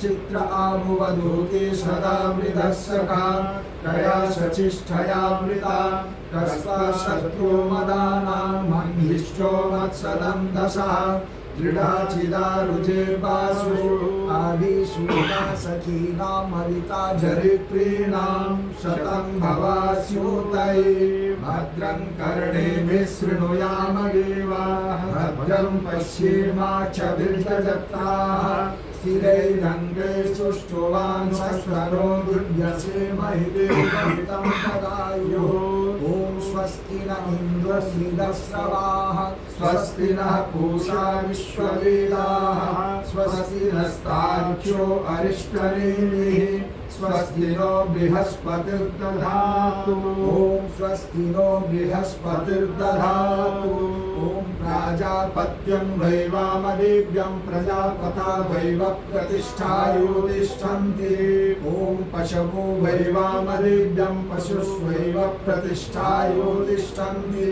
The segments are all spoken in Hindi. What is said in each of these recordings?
चित्र आभुवधूते सदा मृदस्सखा कया सचिष्ठयावृता कस्वा शत्रु मदानां मन्हिष्ठो मत्सदं दशः दृढाचिदारुजे पाशु आदिशूला सखीनामरिता जरित्रीणां शतं भवास्योतये भद्रं कर्णेभिः शृणुयाम देवाः भद्रं पश्येमाक्षभिर्यजत्राः स्थिरैरङ्गैस्तुष्टुवांसस्तनो दुर्यसेमहिते कवितं तदायुः ॐ स्वस्ति न इन्द्रस्मिदस्रवाः स्वस्ति नः पूषा विश्ववेदाः स्वस्ति नस्तार्क्ष्यो अरिष्टनेमिः स्वस्ति नो बृहस्पतिर्दधातु ॐ स्वस्ति नो बृहस्पतिर्दधातु ॐ प्राजापत्यं वैवामदेव्यं प्रजापता वैव प्रतिष्ठायोतिष्ठन्ति ॐ पशवो वैवामदेव्यं पशुष्वैव प्रतिष्ठायोतिष्ठन्ति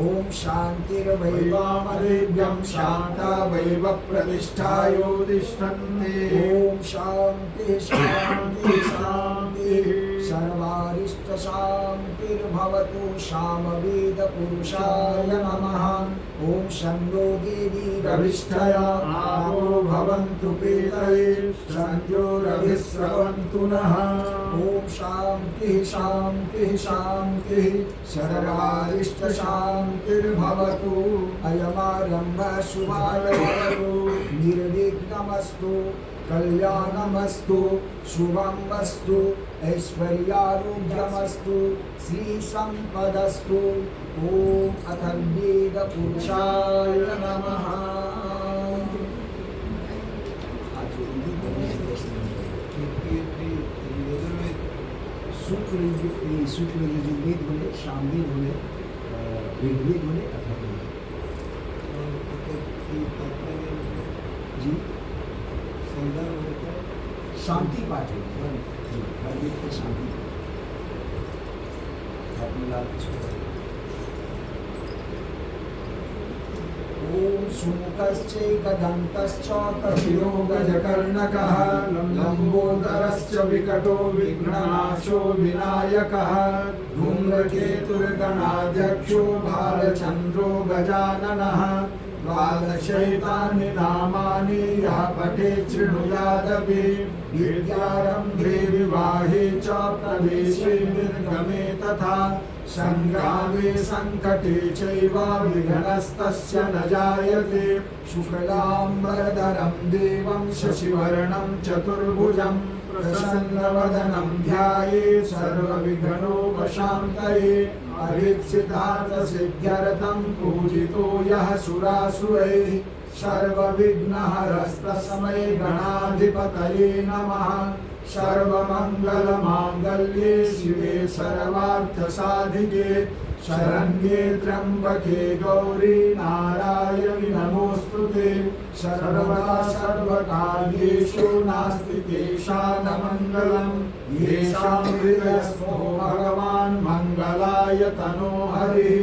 ॐ शान्तिर्वैवामदेव्यं शान्ता वैव प्रतिष्ठायोतिष्ठन्ति ॐ शान्तिः शान्तिः शान्तिः सर्वारिष्टशान्तिर्भवतु सामवेदपुरुषाय नमः ॐ शन्नो देवी रविष्ठया आपो भवन्तु पीतये सन्यो रविस्रवन्तु नः ॐ शान्तिः शान्तिः शान्तिः सर्वारिष्टशान्तिर्भवतु अयमारम्भः शुभाय भवतु निर्विघ्नमस्तु कल्याणमस्तु शुभमस्तु ऐश्वर्यारोग्यमस्तु श्रीसम्पदस्तु ॐ अथर्वेदपुरुषाय नमः। शुक्ल यजुर्वेद बोले, सामवेद बोले, ऋग्वेद बोले, अथर्ववेद जी शांति पाठ है जी, हर व्यक्ति शांति ओम सुमुखश्चैकदन्तश्च कपिलो गजकर्णकः लंबोदरश्च विकटो विघ्ननाशो विनायकः धूम्रकेतुर्गणाध्यक्षो भालचन्द्रो गजाननः द्वादशैतानि नामानि यः पठेत् शृणुयादपि विद्यारम्भे विवाहे च प्रवेशे निर्गमे तथा संग्रामे संकटे चैव विघ्नस्तस्य न जायते शुक्लाम्बरधरं देवं शशिवर्णं चतुर्भुजं प्रसन्नवदनं ध्यायेत् सर्वविघ्नोपशान्तये अभीप्सितार्थसिद्ध्यर्थं पूजितो यः सुरासुरैः सर्वविघ्नहरस्तस्मै गणाधिपतये नमः सर्वमङ्गलमाङ्गल्ये शिवे सर्वार्थसाधिके शरण्ये त्र्यम्बके गौरी नारायणि नमोऽस्तुते सर्वदा सर्वकार्येषु नास्ति केशानमङ्गलं येषां हृदयस्थो भगवान् मङ्गलाय तनो हरिः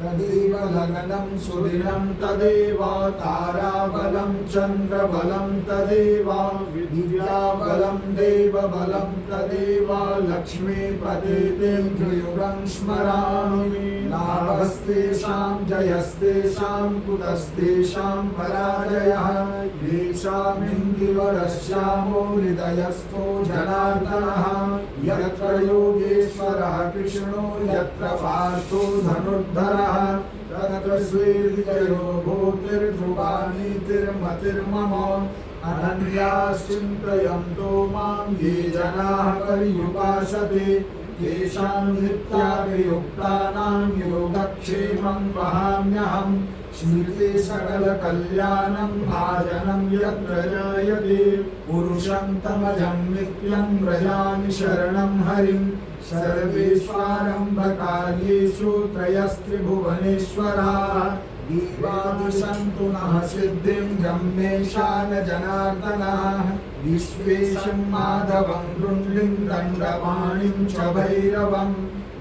तदेव लग्नं सुदिनं तदेव ताराबलं चन्द्रबलं तदेव विद्याबलं देवबलं तदेव लक्ष्मीपते तेन्द्रयुगं स्मरामि लाभस्तेषां जयस्तेषां कुतस्तेषां पराजयः येषामिन्दिवरश्यामो हृदयस्थो जनार्दनः यत्र योगेश्वरः कृष्णो यत्र पार्थो धनुर्धरः तत्र श्रीविजयो भूतिर्ध्रुवानीतिर्मतिर्मम अनन्याश्चिन्तयन्तो मां ये जनाः पर्युपासते तेषां नित्याभियुक्तानां योगक्षेमं वहाम्यहम् स्मृते सकलकल्याणं भाजनं यत्र जायते पुरुषं तमजं नित्यं व्रजामि शरणं हरिं सर्वेष्वारम्भकार्येषु त्रयस्त्रिभुवनेश्वराः दीवादिशन्तु नः सिद्धिं ब्रह्मेशान जनार्दनः विश्वेशं माधवं गृण्डिं दण्डपाणिं च भैरवं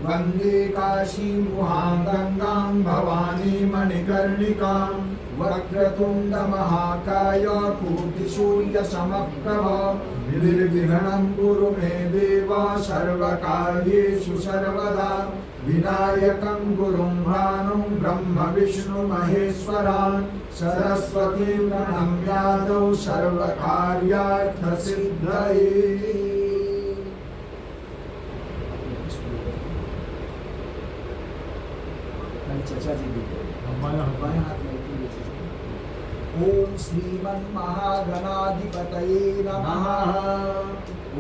वन्दे काशीं गुहां गङ्गां भवानी मणिकर्णिकां वक्रतुण्डमहाकाय कोटिसूर्यसमप्रभ निर्विघ्नं कुरु मे देव सर्वकार्येषु सर्वदा विनायकं गुरुं भानुं ब्रह्म विष्णु महेश्वरान् सरस्वतीं प्रणम्यादौ सर्वकार्यार्थसिद्धये। ओम श्रीमन्महागणाधिपतये नमः।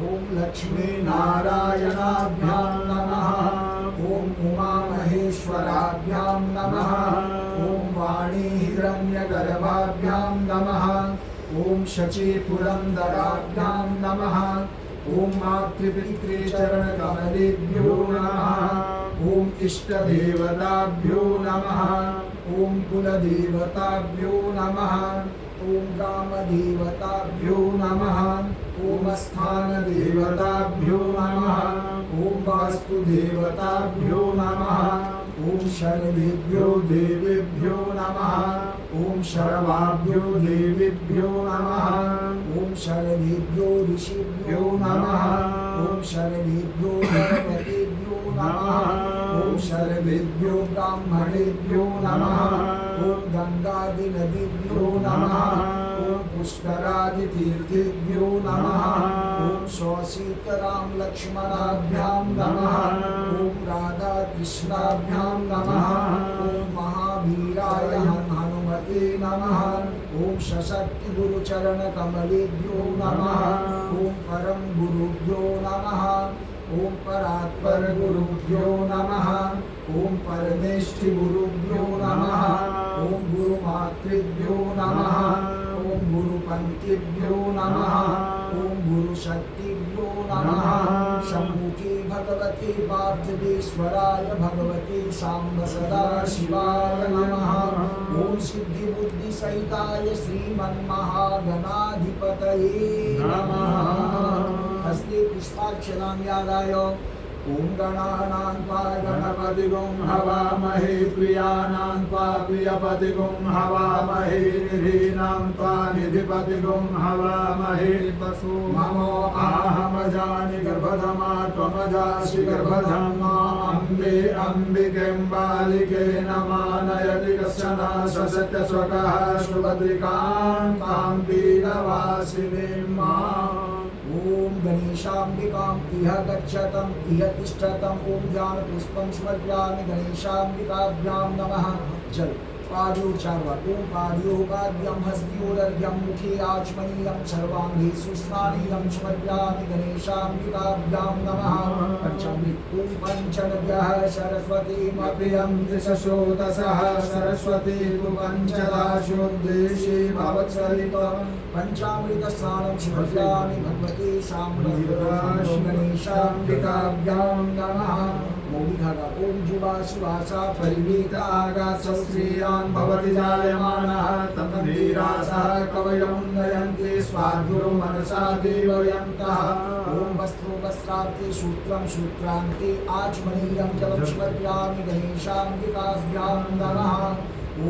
ओम लक्ष्मी नारायणाभ्यां नमः। ओम उमामहेश्वराभ्यां नमः। ओम वाणी हिरण्यगर्भाभ्यां नमः। ओम शची पुरन्दराभ्यां नमः। ओम मातृपितृचरणकमलेभ्यो नमः। ओम इष्टदेवताभ्यो नमः। ओम कुलदेवताभ्यो नमः। ओम ग्रामदेवताभ्यो नमः। ओम स्थानदेवताभ्यो नमः। ओम वास्तुदेवताभ्यो नमः। ओम शर्वेभ्यो देवेभ्यो नमः। ओम शर्वाभ्यो देवेभ्यो नमः। ओम शर्वेभ्यो ऋषिभ्यो नमः। ओम शर्वेभ्यो गणपतिभ्यो नमः। ओम शर्वेभ्यो ब्राह्मणेभ्यो नमः। ओम गंगादिनदीभ्यो नमः। ओम पुष्करादितीर्थेभ्यो नमः। ओम सीताराम लक्ष्मणाभ्यां नमः। ओम राधा कृष्णाभ्यां नमः। ओम महावीराय हनुमते नमः। ओम सशक्ति गुरुचरण कमलेभ्यो नमः। ओम परम गुरुभ्यो नमः। ओम परात्पर गुरुभ्यो नमः। ओम परमेष्ठि गुरुभ्यो नमः। ओम गुरुमातृभ्यो नमः। ओम गुरुपंक्तिभ्यो नमः। ओम गुरुशक्तिभ्यो नमः। सम्मुखे भगवते पार्थेश्वराय भगवते सांब सदा शिवाय नमः। ओम सिद्धि बुद्धि सहिताय श्रीमन्महागणाधिपतये नमः। हस्ते पुष्पाक्षरां यादाय ओम गणानां त्वा गणपतिगुं हवामहे प्रियाणां त्वा प्रियपतिगुं हवामहे निधीनां त्वा निधिपतिगुं हवामहे नमो आहमजानि गर्भधमा त्वमजासि गर्भधमा अम्बे अम्बिके बालिके नमानयति कश्चन ससत्यस्वकः सुभद्रिकां तां पीडवासिनीं मां। ओम गणेशाम्बिकाम् इह गच्छतम् इह तिष्ठतम् ॐ ध्यानपुष्पं समर्पयामि गणेशाम्बिकाभ्यां नमः। जल पादयोच्चार ॐ पादयोगाद्यं हस्त्योदर्घ्यं मुखे आचमनीयं सर्वाङ्गे सुस्नानीयं समर्पयामि गणेशाम्बिकाभ्यां नमः। पंचामृत ॐ पञ्चनद्यः सरस्वतीमप्रियं त्रिशशोदशः सरस्वती तु पञ्चदाशोद्देशे भवत्सरितं पंचामृतस्नानं समर्पयामि भगवते साम्राज्ञी गणेशाम्बिकाभ्यां नमः। मौलिधागा ॐ जुवा सुवासा परिवीत आगाश्रियान् भवति जायमानः तं धीरासः कवयं नयन्ति स्वाद्यो मनसा देवयन्तः। ॐ वस्त्रो वस्त्रार्थे सूत्रं सूत्रान्ते आचमनीयं जलं समर्पयामि गणेशाम्बिकाभ्यां नमः।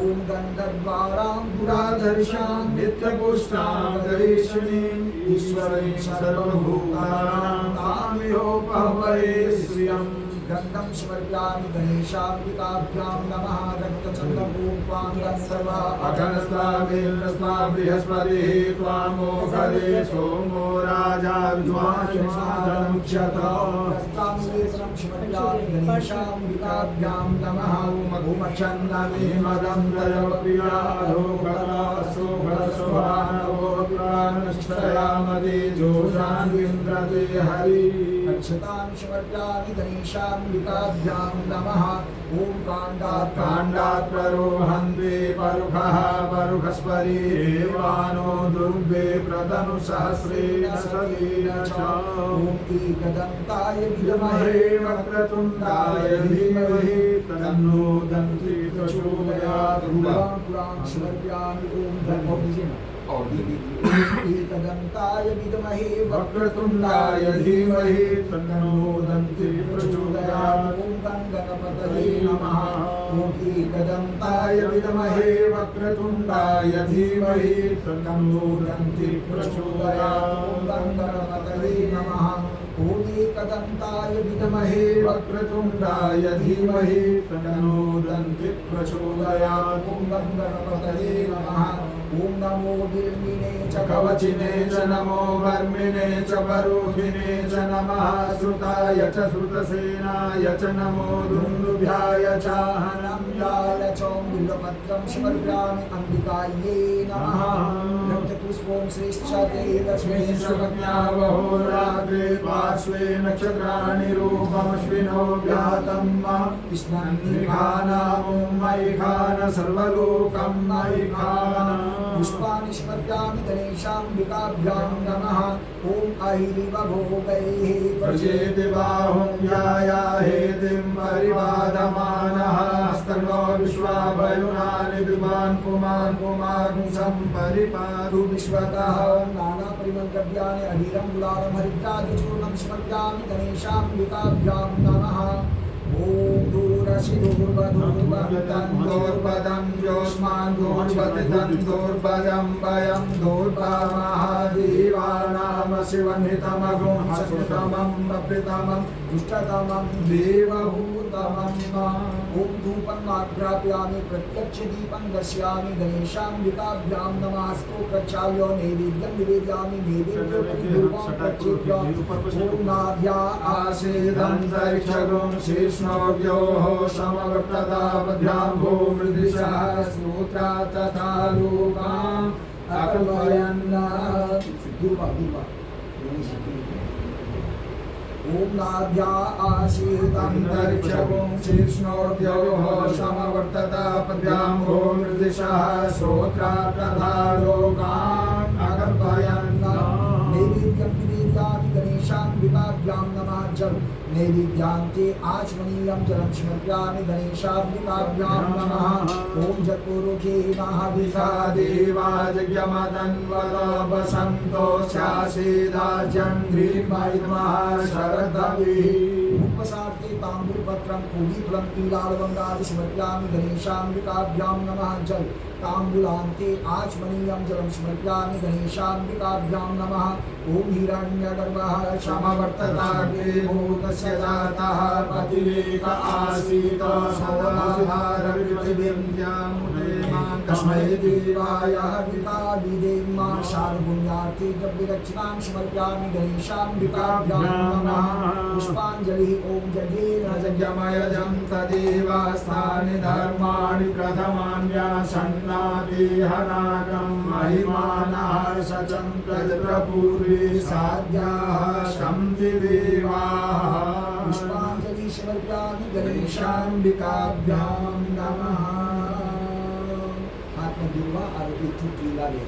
ॐ गन्धद्वारां पुराधर्षां नित्यपुष्टां गणेशिनीं ईश्वरीं सर्वभूतानां तामिहोपहवये श्रियम्। गन्धं समर्पयामि गणेशाम्बिकाभ्यां नमः। रक्तचन्द्रपूर्वाङ्गं सर्वा अगनस्तावेन्द्रस्ता बृहस्पतिः त्वामोघरे सोमो राजा विद्वांसमुच्यत। रक्ताङ्गेश्वरं समर्पयामि गणेशाम्बिकाभ्यां नमः। उमच्छन्नमे मदं तयोपियालोकरासोभरसुभानवोपिरानश्चयामदे जोषान्विन्द्रते हरि। अक्षतां समर्पयामि गणेशाम्बिकाभ्यां नमः। ॐ काण्डात् प्ररोहन्ते परुखः परुखस्परीवानो दुर्गे प्रतनुसहस्रेण सतेन च। ॐ एकदन्ताय विद्महे वक्रतुण्डाय धीमहि तन्नो दन्ति प्रचोदयात्। पुरां समर्पयामि ॐ एकदन्ताय विद्महे वक्रतुण्डाय धीमहि तन्नो दन्ति प्रचोदयात्। ॐ गणपतये नमः। ॐ एकदन्ताय विद्महे वक्रतुण्डाय धीमहि तन्नो दन्ति प्रचोदयात्। ॐ गणपतये नमः। ॐ एकदन्ताय विद्महे वक्रतुण्डाय धीमहि तन्नो दन्ति प्रचोदयात्। ॐ गणपतये नमः। ॐ नमो दिर्मिने च कवचिने च नमो वर्मिणे च परुखिने च नमः। श्रुताय च श्रुतसेनाय च नमो दुन्दुभ्याय च हनम्याय च बिल्वपत्रं समर्पयामि अम्बिकायै नमः। रक्तपुष्पं श्रेष्ठते दशमे स्वप्न्यावहोरात्रे पार्श्वे नक्षत्राणि रूपमश्विनो व्यातं विष्णन्निखानामुं मयि खान सर्वलोकं मयि खान। पुष्पाणि समर्पयामि गणेशाम्बिकाभ्यां नमः। ॐ अहिरिवभोगैः प्रजेति बाहुं ध्यायाहेतिं परिवादमानः। स्तनो विश्वाभयुनानि विद्वान् पुमान् पुमांसं परिपातु विश्वतः। नानापरिमलद्रव्याणि अधीरं गुलालं हरिद्रादिचूर्णं समर्पयामि गणेशाम्बिकाभ्यां नमः। ॐ दूरसि दूर्वदं जोष्मान् दूर्वतितं दूर्वजं वयं दूर्वामहादेवानाम शिवनितमगुं सकृतमं प्रप्रितमं दुष्टतमं देवभूतमं। ॐ धूपं आघ्रापयामि प्रत्यक्षदीपं दर्शयामि गणेशाम्बिकाभ्यां नमः। स्तोत्रचार्यो नैवेद्यं निवेदयामि नैवेद्योपरि ॐ नाभ्या आसीदन्तरिक्षगुं शीर्ष्णोऽव्योः समवर्तताभ्यां भो मृदिशः स्मूत्रा तथा लोकाम् अकल्पयन्। ॐ नाभ्या आसीदन्तरिक्षगुं शीर्ष्णोऽव्योः समवर्तताभ्यां भो मृदिशः स्रोत्रा तथा लोकान् अकल्पयन्। नैवेद्यं निवेदयामि गणेशाम्बिकाभ्यां नमः। जल नैवेद्यान्ते आचमनीयं जलं समर्पयामि गणेशाम्बिकाभ्यां नमः। ॐ जत्पुरुखे महाविषा देवा यज्ञमदन्वद वसन्तो स्यासीदाज्यं ह्रीर्महिद्मः शरदभिः। उपसार्थे ताम्बूलपत्रं पूगीफलं कीलालवङ्गादि समर्पयामि गणेशाम्बिकाभ्यां नमः। जल ताम्बूलान्ते आचमनीयं जलं समर्पयामि गणेशाम्बिकाभ्यां नमः। ॐ हिरण्यगर्भः समवर्तताग्रे भूतस्य जातः पतिरेक आसीत् सदाधारपृथिवीं द्यामुदे मां तस्मै देवाय पिता विदेमा शार्दुल्यार्थे द्रव्यदक्षिणां समर्पयामि गणेशाम्बिकाभ्यां नमः पुष्पाञ्जलिः ॐ जगेन यजमयजं तदेवास्थानि धर्माणि प्रथमान्यासन्नातिहनाकं महिमानः सचं तत्प्रपूर्वे साध्याः सन्ति देवाः पुष्पाञ्जलिः समर्पयामि गणेशाम्बिकाभ्यां नमः हाथ में दुर्वा और एक चुटकी लगे